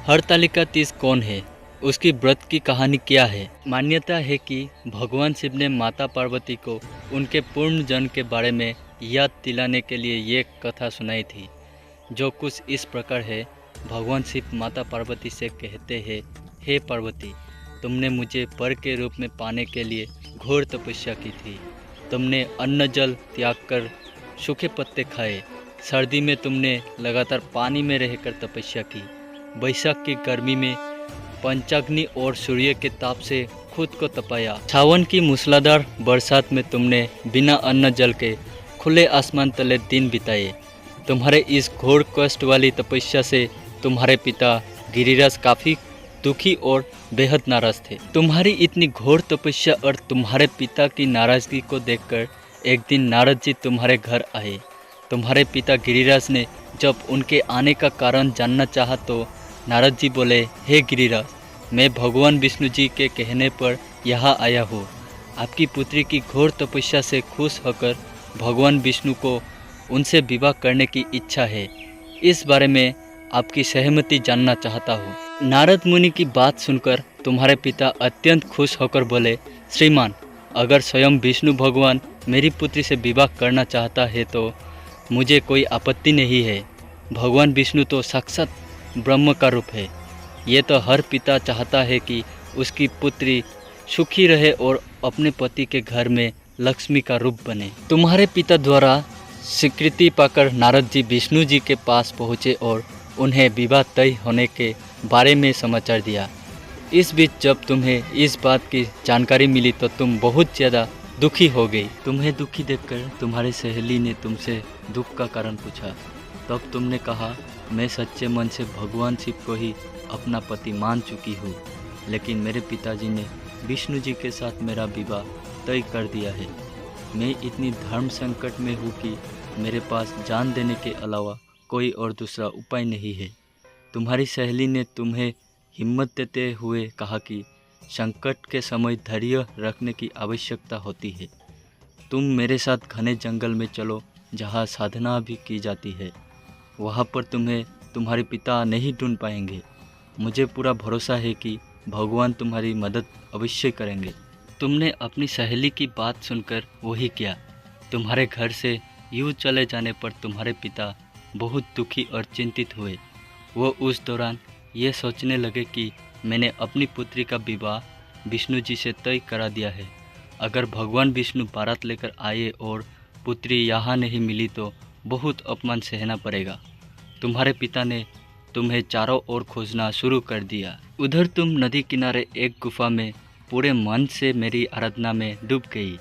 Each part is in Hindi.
हरतालिका तीज कौन है? उसकी व्रत की कहानी क्या है? मान्यता है कि भगवान शिव ने माता पार्वती को उनके पूर्ण जन्म के बारे में याद दिलाने के लिए ये कथा सुनाई थी, जो कुछ इस प्रकार है। भगवान शिव माता पार्वती से कहते हैं, हे पार्वती, तुमने मुझे वर के रूप में पाने के लिए घोर तपस्या की थी। तुमने अन्न जल त्याग कर सूखे पत्ते खाए। सर्दी में तुमने लगातार पानी में रहकर तपस्या की। बैसाख की गर्मी में पंचाग्नि और सूर्य के ताप से खुद को तपाया। सावन की मूसलाधार बरसात में तुमने बिना अन्न जल के खुले आसमान तले दिन बिताए। तुम्हारे इस घोर कष्ट वाली तपस्या से तुम्हारे पिता गिरिराज काफ़ी दुखी और बेहद नाराज थे। तुम्हारी इतनी घोर तपस्या और तुम्हारे पिता की नाराजगी को देखकर एक दिन नारद जी तुम्हारे घर आए। तुम्हारे पिता गिरिराज ने जब उनके आने का कारण जानना चाहा तो नारद जी बोले, हे गिरिराज, मैं भगवान विष्णु जी के कहने पर यहाँ आया हूँ। आपकी पुत्री की घोर तपस्या से खुश होकर भगवान विष्णु को उनसे विवाह करने की इच्छा है। इस बारे में आपकी सहमति जानना चाहता हूँ। नारद मुनि की बात सुनकर तुम्हारे पिता अत्यंत खुश होकर बोले, श्रीमान, अगर स्वयं विष्णु भगवान मेरी पुत्री से विवाह करना चाहता है तो मुझे कोई आपत्ति नहीं है। भगवान विष्णु तो साक्षात ब्रह्म का रूप है। ये तो हर पिता चाहता है कि उसकी पुत्री सुखी रहे और अपने पति के घर में लक्ष्मी का रूप बने। तुम्हारे पिता द्वारा स्वीकृति पाकर नारद जी विष्णु जी के पास पहुँचे और उन्हें विवाह तय होने के बारे में समाचार दिया। इस बीच जब तुम्हें इस बात की जानकारी मिली तो तुम बहुत ज़्यादा दुखी हो गई। तुम्हें दुखी देखकर तुम्हारी सहेली ने तुमसे दुख का कारण पूछा। तब तुमने कहा, मैं सच्चे मन से भगवान शिव को ही अपना पति मान चुकी हूँ, लेकिन मेरे पिताजी ने विष्णु जी के साथ मेरा विवाह तय कर दिया है। मैं इतनी धर्म संकट में हूँ कि मेरे पास जान देने के अलावा कोई और दूसरा उपाय नहीं है। तुम्हारी सहेली ने तुम्हें हिम्मत देते हुए कहा कि संकट के समय धैर्य रखने की आवश्यकता होती है। तुम मेरे साथ घने जंगल में चलो, जहाँ साधना भी की जाती है। वहाँ पर तुम्हें तुम्हारे पिता नहीं ढूंढ पाएंगे। मुझे पूरा भरोसा है कि भगवान तुम्हारी मदद अवश्य करेंगे। तुमने अपनी सहेली की बात सुनकर वही किया। तुम्हारे घर से यूँ चले जाने पर तुम्हारे पिता बहुत दुखी और चिंतित हुए। वो उस दौरान ये सोचने लगे कि मैंने अपनी पुत्री का विवाह विष्णु जी से तय करा दिया है। अगर भगवान विष्णु बारात लेकर आए और पुत्री यहाँ नहीं मिली तो बहुत अपमान सहना पड़ेगा। तुम्हारे पिता ने तुम्हें चारों ओर खोजना शुरू कर दिया। उधर तुम नदी किनारे एक गुफा में पूरे मन से मेरी आराधना में डूब गई।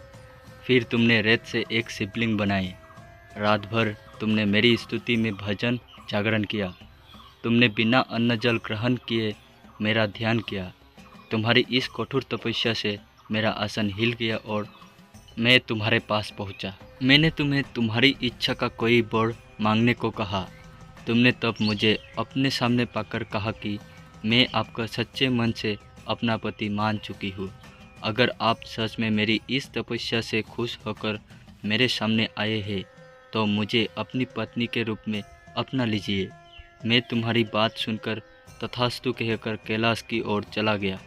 फिर तुमने रेत से एक शिवलिंग बनाई। रात भर तुमने मेरी स्तुति में भजन जागरण किया। तुमने बिना अन्न जल ग्रहण किए मेरा ध्यान किया। तुम्हारी इस कठोर तपस्या से मेरा आसन हिल गया और मैं तुम्हारे पास पहुंचा। मैंने तुम्हें तुम्हारी इच्छा का कोई वर मांगने को कहा। तुमने तब मुझे अपने सामने पाकर कहा कि मैं आपका सच्चे मन से अपना पति मान चुकी हूँ। अगर आप सच में मेरी इस तपस्या से खुश होकर मेरे सामने आए हैं तो मुझे अपनी पत्नी के रूप में अपना लीजिए। मैं तुम्हारी बात सुनकर तथास्तु कहकर कैलाश की ओर चला गया।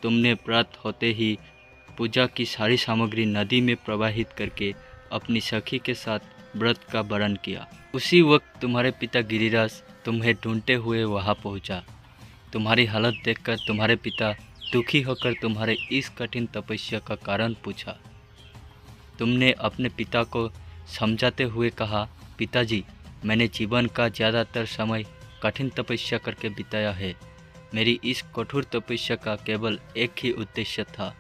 तुमने प्रात होते ही पूजा की सारी सामग्री नदी में प्रवाहित करके अपनी सखी के साथ व्रत का वर्ण किया। उसी वक्त तुम्हारे पिता गिरिराज तुम्हें ढूंढते हुए वहां पहुंचा। तुम्हारी हालत देखकर तुम्हारे पिता दुखी होकर तुम्हारे इस कठिन तपस्या का कारण पूछा। तुमने अपने पिता को समझाते हुए कहा, पिताजी, मैंने जीवन का ज़्यादातर समय कठिन तपस्या करके बिताया है। मेरी इस कठोर तपस्या का केवल एक ही उद्देश्य था,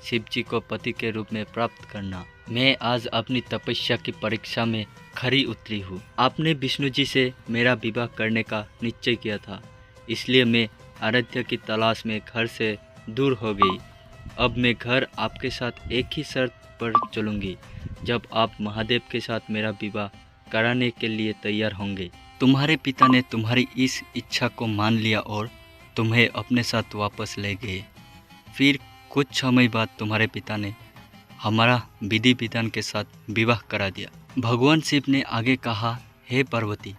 शिव जी को पति के रूप में प्राप्त करना। मैं आज अपनी तपस्या की परीक्षा में खरी उतरी हूँ। आपने विष्णु जी से मेरा विवाह करने का निश्चय किया था, इसलिए मैं आराध्य की तलाश में घर से दूर हो गई। अब मैं घर आपके साथ एक ही शर्त पर चलूँगी, जब आप महादेव के साथ मेरा विवाह कराने के लिए तैयार होंगे। तुम्हारे पिता ने तुम्हारी इस इच्छा को मान लिया और तुम्हें अपने साथ वापस ले गए। फिर कुछ समय बाद तुम्हारे पिता ने हमारा विधि विधान के साथ विवाह करा दिया। भगवान शिव ने आगे कहा, हे पार्वती,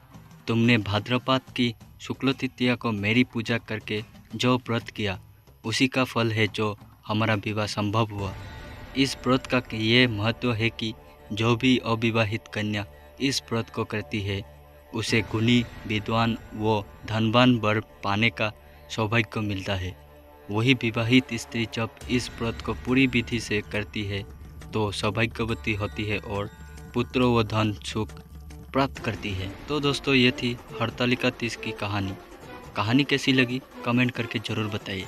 तुमने भाद्रपद की शुक्ल तृतीया को मेरी पूजा करके जो व्रत किया, उसी का फल है जो हमारा विवाह संभव हुआ। इस व्रत का ये महत्व है कि जो भी अविवाहित कन्या इस व्रत को करती है, उसे गुणी, विद्वान व धनवान वर पाने का सौभाग्य मिलता है। वही विवाहित स्त्री जब इस व्रत को पूरी विधि से करती है तो सौभाग्यवती होती है और पुत्र व धन सुख प्राप्त करती है। तो दोस्तों, ये थी हरतालिका तीज की कहानी। कहानी कैसी लगी कमेंट करके ज़रूर बताइए।